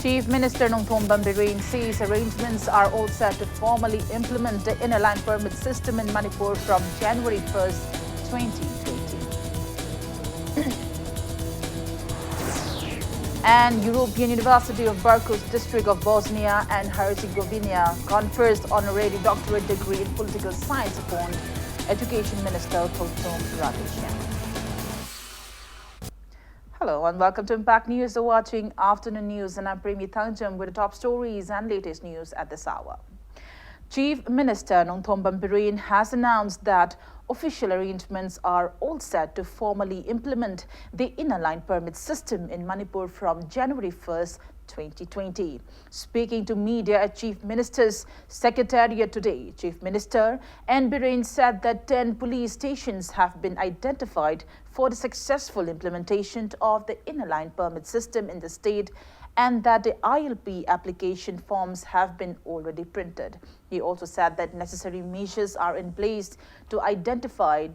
Chief Minister Nongthombam Biruen says arrangements are all set to formally implement the inner line permit system in Manipur from January 1st, 2020. And European University of Barkos District of Bosnia and Herzegovina confers honorary doctorate degree in political science upon Education Minister Kulthum Radishan. Hello and welcome to Impact News. You're watching Afternoon News and I'm Premi Thangjam with the top stories and latest news at this hour. Chief Minister Nongthombam Biruen has announced that official arrangements are all set to formally implement the inner line permit system in Manipur from January 1st, 2020. Speaking to media at Chief Minister's Secretariat today, Chief Minister N. Biruen said that 10 police stations have been identified for the successful implementation of the inner line permit system in the state and that the ILP application forms have been already printed. He also said that necessary measures are in place to identify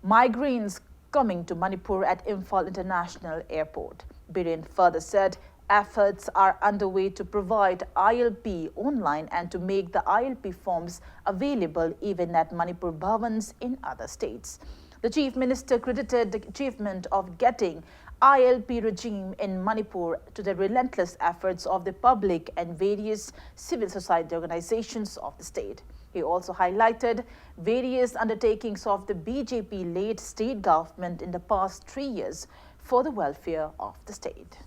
migrants coming to Manipur at Imphal International Airport. Biruen further said efforts are underway to provide ILP online and to make the ILP forms available even at Manipur Bhavans in other states. The Chief Minister credited the achievement of getting ILP regime in Manipur to the relentless efforts of the public and various civil society organizations of the state. He also highlighted various undertakings of the BJP-led state government in the past 3 years for the welfare of the state.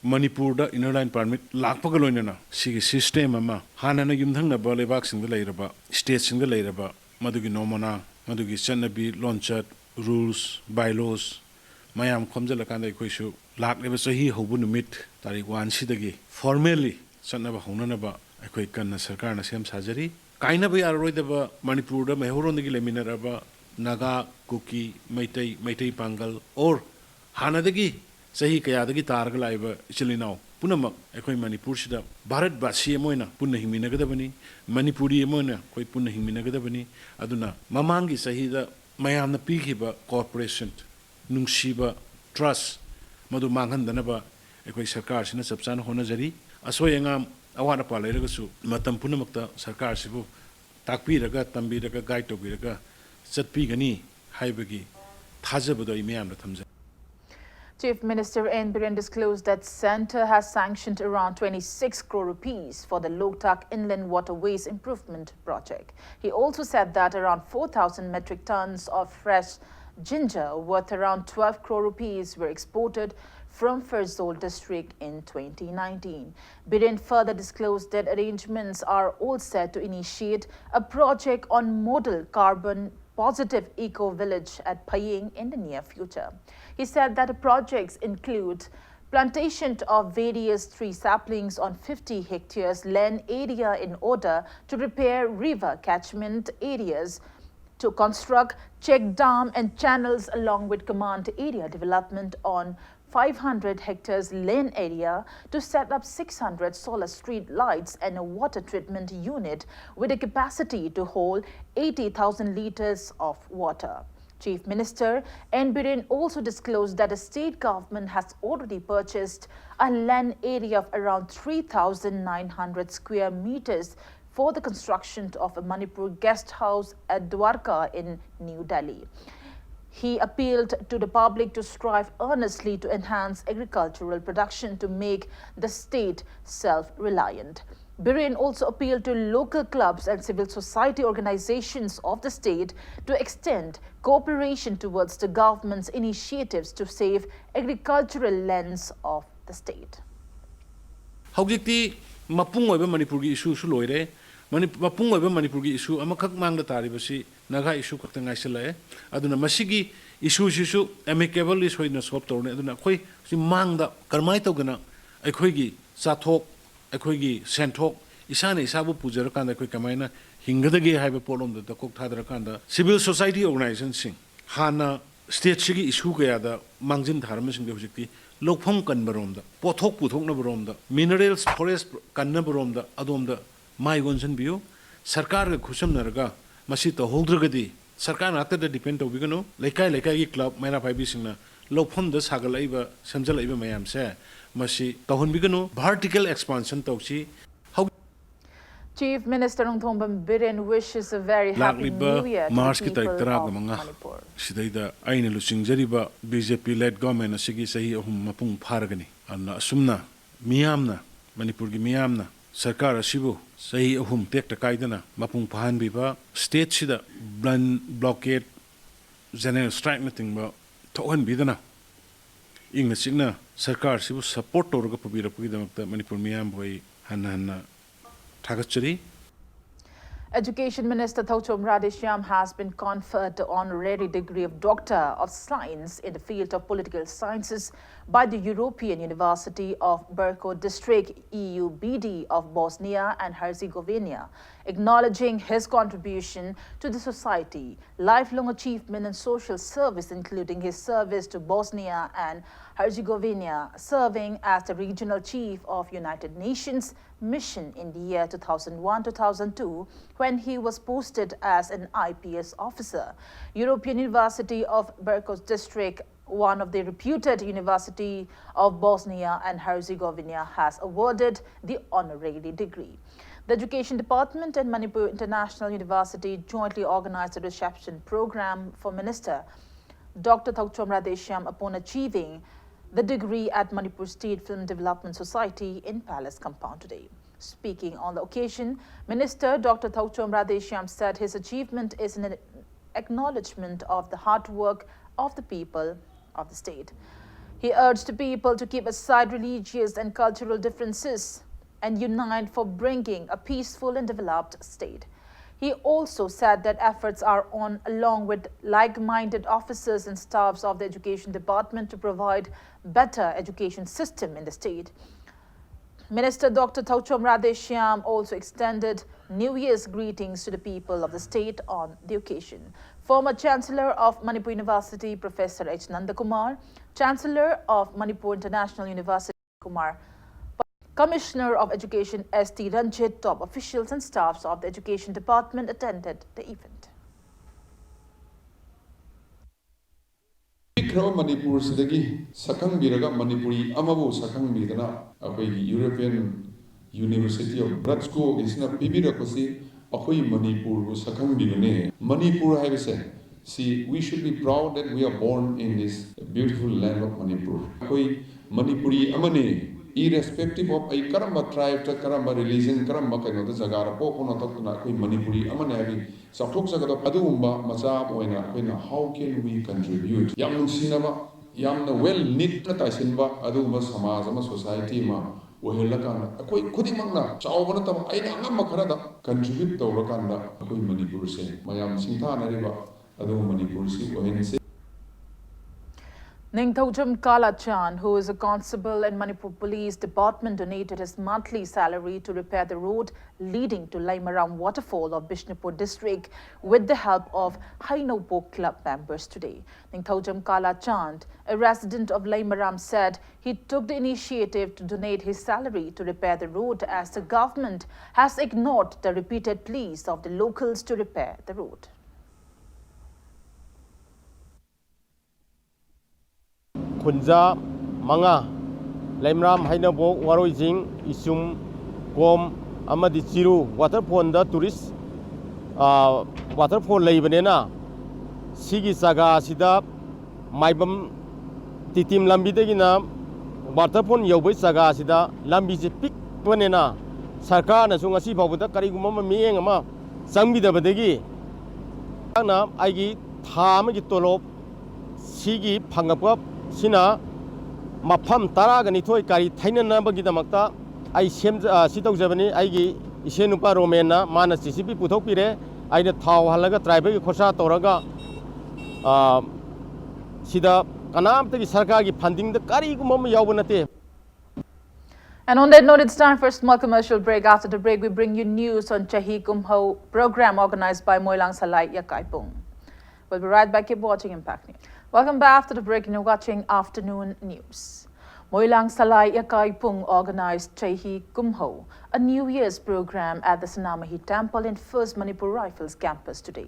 Manipur da inner line permit lakpa ga loinana sigi system ama hanana yumthang na ba lebak sing da leiraba state sing da leiraba madugi nomana madugi chanabi launchat rules bylaws mayam khomjala kan dai khoisu lak leba sahi hobu numit tarik 1 sidagi formally chanaba honana ba akhoi kanna sarkar na sem sajari kaina ba yaroi da ba Manipur da mehoron dagi leminara ba naga kuki maitai pangal or hanadagi sahi kayadagi targa laiba ichilinao punamak ekhoi Manipur sida Bharat Basi emoina punna hingminagadabani Manipuri emoina khoi punna hingminagadabani aduna mamangi sahi da mayamna pikhiba corporation nungsiba trust madu manghandanaba ekhoi sarkar sina chapchana honajari asoyangam awara pa leiragasu matam punamakta sarkar sibu takpiraga tambiraga guide tobiraga chatpigani haibagi thajabado imyamna thamja. Chief Minister N. Biruen disclosed that Centre has sanctioned around 26 crore rupees for the Loktak Inland Waterways Improvement Project. He also said that around 4,000 metric tons of fresh ginger worth around 12 crore rupees were exported from Ferozpur district in 2019. Biruen further disclosed that arrangements are all set to initiate a project on model carbon positive eco-village at Paying in the near future. He said that the projects include plantation of various tree saplings on 50 hectares land area in order to repair river catchment areas, to construct check dam and channels along with command area development on 500 hectares land area, to set up 600 solar street lights and a water treatment unit with a capacity to hold 80,000 liters of water. Chief Minister N. Biruen also disclosed that the state government has already purchased a land area of around 3,900 square meters for the construction of a Manipur guest house at Dwarka in New Delhi. He appealed to the public to strive earnestly to enhance agricultural production to make the state self-reliant. Biruen also appealed to local clubs and civil society organizations of the state to extend cooperation towards the government's initiatives to save agricultural lands of the state. Haujikti mapung oiba Manipur gi issue su loire mapung oiba Manipur gi issue amakhak mangda taribasi naga issue khakta ngaisalae aduna masigi issue sisu amicably soina solve torne aduna khoi si mangda karmai togana akhoi gi chathok akhoi gi senthok isane isabu pujar kanda khoi kamaina hingadage haiba polom da kok thadra kanda civil society organization sing hana state sigi issue kaya da mangjin dharma sing de hujikti lokpham kan baromda pothok puthok na baromda minerals forest kan na baromda adomda mai gonsan biu sarkar ga khusam narga masi to holdragadi sarkar na ta depend to bigano lekai gi club maina phaibi singna ꯂꯧꯐꯝꯗ ꯁꯥꯒꯠꯂꯛꯏꯕ ꯁꯦꯝꯖꯤꯜꯂꯛꯏꯕ ꯃꯌꯥꯝꯁꯦ ꯃꯁꯤ ꯇꯧꯍꯟꯕꯤꯒꯅꯨ vertical expansion ꯇꯧꯁꯤ Chief Minister Nongthongbam Biren wishes a very happy New Year to March the people of Manipur. Sidaida aina lusingjariba BJP led government asigi sahi ahum mapung pharagani anna asumna miyamna Manipur gi miyamna sarkar asibu sahi ahum tekta kaidana mapung phahan biba state sida blockade general strike nating ba thohan bidana ingna chingna sarkar sibu support torga pabira pugidamakta Manipur miyam boi hanna thagachari. Education Minister Thauchom Radheshyam has been conferred the honorary degree of Doctor of Science in the field of political sciences by the European University of Brco District EUBD of Bosnia and Herzegovina, acknowledging his contribution to the society, lifelong achievement and social service, including his service to Bosnia and Herzegovina, serving as the regional chief of United Nations mission in the year 2001-2002 when he was posted as an IPS officer. European University of Brco District, one of the reputed University of Bosnia and Herzegovina, has awarded the honorary degree. The Education Department and Manipur International University jointly organized a reception program for Minister Dr. Thauchom Radheshyam upon achieving the degree at Manipur State Film Development Society in Palace Compound today. Speaking on the occasion, Minister Dr. Thauchom Radheshyam said his achievement is an acknowledgement of the hard work of the people of the state. He urged the people to keep aside religious and cultural differences and unite for bringing a peaceful and developed state. He also said that efforts are on along with like-minded officers and staffs of the Education Department to provide better education system in the state. Minister Dr. Thauchom Radheshyam also extended New Year's greetings to the people of the state on the occasion. Former Chancellor of Manipur University, Professor H. Nandakumar, Chancellor of Manipur International University, Kumar, Commissioner of Education S.T. Ranjit, top officials and staffs of the Education Department attended the event. Manipur sidagi sakang biraga Manipuri amabu sakang bidana akoi European University of Brco isna pibira kosi akoi Manipur bu sakang bidane Manipur haibase. See, we should be proud that we are born in this beautiful land of Manipur. Akoi Manipuri amane, irrespective of a karamba tribe, karamba religion, karamba kaino ta jagara po kono takna akoi Manipuri amane abi sathok sagada adumba macha oina koina how can we contribute yam sinama yamna well knit na taisinba adumba samaj ama society ma ohelakana akoi khudimangna chawbana tam aina ngam kharada contribute tawrakanda akoi Manipur se mayam singthana riba adumba Manipur si ohense. Ningthojam Kalachan, who is a constable in Manipur Police Department, donated his monthly salary to repair the road leading to Laimaram waterfall of Bishnupur district with the help of Hainopo club members today. Ningthojam Kalachan, a resident of Laimaram, said he took the initiative to donate his salary to repair the road as the government has ignored the repeated pleas of the locals to repair the road. Kunja Manga Lemram Hainabo Waroijing Isum Gom Amadi Chiru Waterfall the tourist waterfall Lebanena Sigi Saga Sida Maibam Titim Lambidegina Waterfall Yobi Saga Sida Lambi Pik Panena Sarkana Sungasi Babuda Kariguma Miangama Sambida Badegi Ana Igi Tamagi Tolop Sigi Pangapop Sina Mapam Taragani Toy Kari Taina Bagitamakta, I Shem Sito Javani, Igi, Ishenupa Romena, Mana Sisipi Putopire, I the Tau Halaga tribe, Kosa Toraga Sida Kanam Taki Sarkagi Panding the Kari Gumam Yawanate. And on that note, it's time for a small commercial break. After the break, we bring you news on Chahi Kumho program organized by Moilang Salai Yakaipung. We'll be right back. Keep watching Impact News. Welcome back after the break and you're watching Afternoon News. Moilang Salai Yakaipung organized Chahi Kumho, a New Year's program at the Sanamahi Temple in First Manipur Rifles campus today.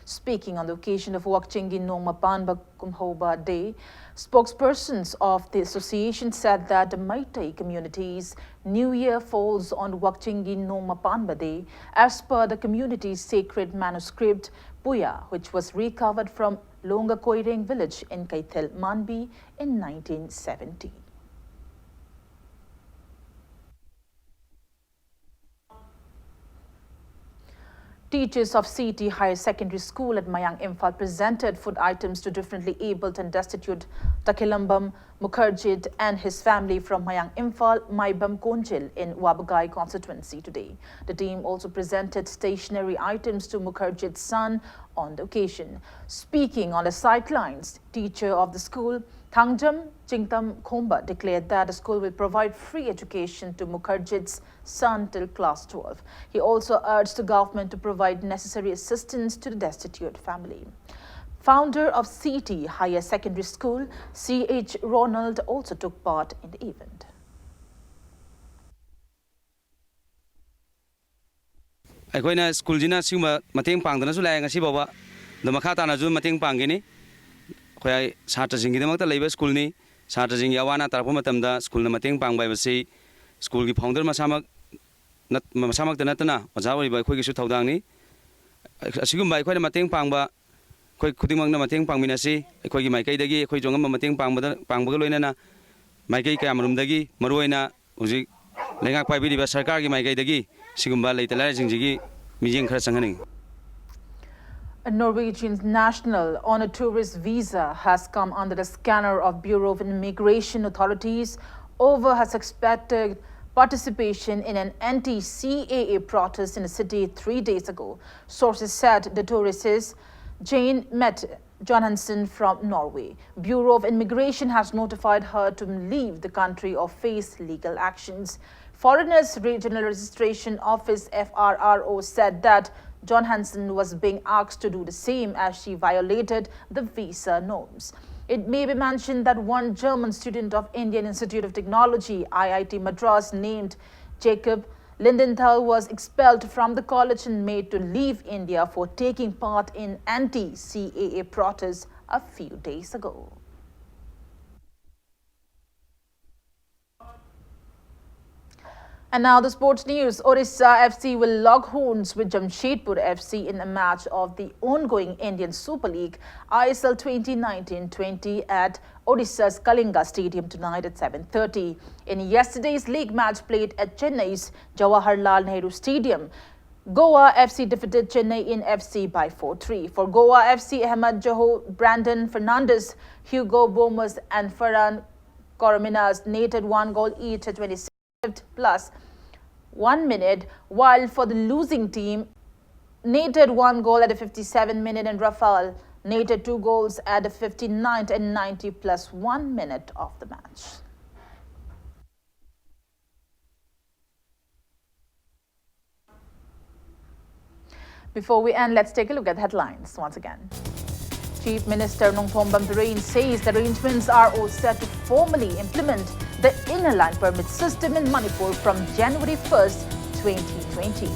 Speaking on the occasion of Wakchingi Nongma Panba Kumhoba Day, spokespersons of the association said that the Maitai community's New Year falls on Wakchingi Nongma Panba Day as per the community's sacred manuscript Puya, which was recovered from Longa Koireng village in Kaithel, Manbi in 1970. Teachers of CT Higher Secondary School at Mayang Imphal presented food items to differently abled and destitute Takilambam Mukherjee and his family from Mayang Imphal, Maibam Konjil in Wabagai constituency today. The team also presented stationery items to Mukherjee's son on the occasion. Speaking on the sidelines, teacher of the school, Thangjam Chingtam Khomba, declared that the school will provide free education to Mukherjee's son till class 12. He also urged the government to provide necessary assistance to the destitute family. Founder of CT Higher Secondary School, C.H. Ronald, also took part in the event. Aikoina school jina sima mateng pangdana su lai ngasi bawa do makha tana ju mateng pangini khoi satra jing gidamak ta leiba school ni satra jing yawana tarapha matamda school na mateng pangbai basi school gi founder masamak tanatana oja ori bai khoi gi su thodang ni asigum bai khoi na mateng pangba khoi khudimang na mateng pangminasi khoi gi maikai dagi khoi jongam mateng pangba loina na maikai ka amrum dagi maroina uji lengak pai bi ba sarkar gi maikai dagi sigumba leitala jingjigi mijing khara sangani. A Norwegian national on a tourist visa has come under the scanner of Bureau of Immigration authorities over her suspected participation in an anti-CAA protest in the city 3 days ago. Sources said the tourist Jane met Johansen from Norway. Bureau of Immigration has notified her to leave the country or face legal actions. Foreigners Regional Registration Office FRRO said that Johansen was being asked to do the same as she violated the visa norms. It may be mentioned that one German student of Indian Institute of Technology, IIT Madras, named Jacob Lindenthal was expelled from the college and made to leave India for taking part in anti-CAA protests a few days ago. And now the sports news. Odisha FC will lock horns with Jamshedpur FC in a match of the ongoing Indian Super League ISL 2019-20 at Odisha's Kalinga Stadium tonight at 7:30. In yesterday's league match played at Chennai's Jawaharlal Nehru Stadium, Goa FC defeated Chennai in FC by 4-3. For Goa FC, Ahmad Joho, Brandon Fernandez, Hugo Bomas and Farhan Korominas netted 1 goal each at 26th plus 1 minute, while for the losing team, netted 1 goal at the 57th minute and Rafael netted 2 goals at the 59th and 90 plus 1 minute of the match. Before we end, let's take a look at headlines once again. Chief Minister Nongphombam Biren says the arrangements are all set to formally implement the inner line permit system in Manipur from January 1st, 2020.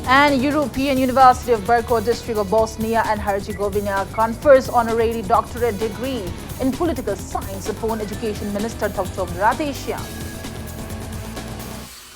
And European University of Berko District of Bosnia and Herzegovina confers honorary doctorate degree in political science upon Education Minister Dr. Radeshyam.